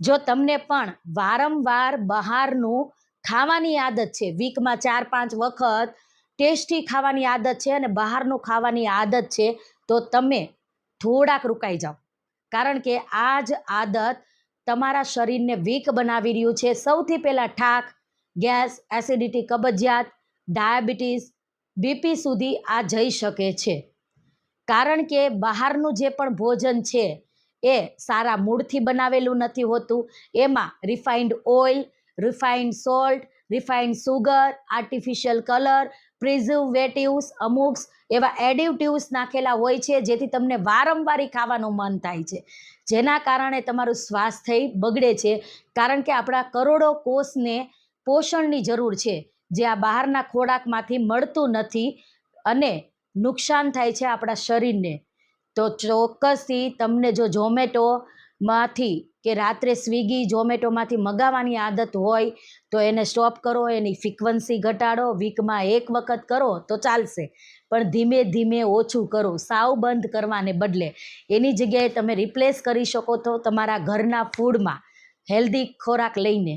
જો તમને પણ વારંવાર બહારનું ખાવાની આદત છે, વીકમાં 4-5 વખત ટેસ્ટી ખાવાની આદત છે અને બહારનું ખાવાની આદત છે, તો તમે થોડાક રોકાઈ જાઓ. કારણ કે આ જ આદત તમારા શરીરને વીક બનાવી રહ્યું છે. સૌથી પહેલાં થાક, ગેસ, એસિડિટી, કબજિયાત, ડાયાબિટીસ, બીપી સુધી આ જઈ શકે છે. કારણ કે બહારનું જે પણ ભોજન છે એ સારા મૂળથી બનાવેલું નથી હોતું. એમાં refined oil, refined salt, refined sugar, artificial colour, preservatives, અમુક એવા એડિટિવ્સ નાખેલા હોય છે, જેથી તમને વારંવાર ખાવાનું મન થાય છે, જેના કારણે તમારું સ્વાસ્થ્ય બગડે છે. કારણ કે આપણા કરોડો કોષને પોષણની જરૂર છે, જે આ બહારના ખોરાકમાંથી મળતું નથી અને નુકસાન થાય છે આપણા શરીરને. તો ચોક્કસથી તમને જો ઝોમેટોમાંથી કે રાત્રે સ્વિગી ઝોમેટોમાંથી મગાવવાની આદત હોય તો એને સ્ટોપ કરો, એની ફ્રીક્વન્સી ઘટાડો. વીકમાં 1 વખત કરો તો ચાલશે, પણ ધીમે ધીમે ઓછું કરો. સાવ બંધ કરવાને બદલે એની જગ્યાએ તમે રિપ્લેસ કરી શકો તો તમારા ઘરના ફૂડમાં હેલ્ધી ખોરાક લઈને.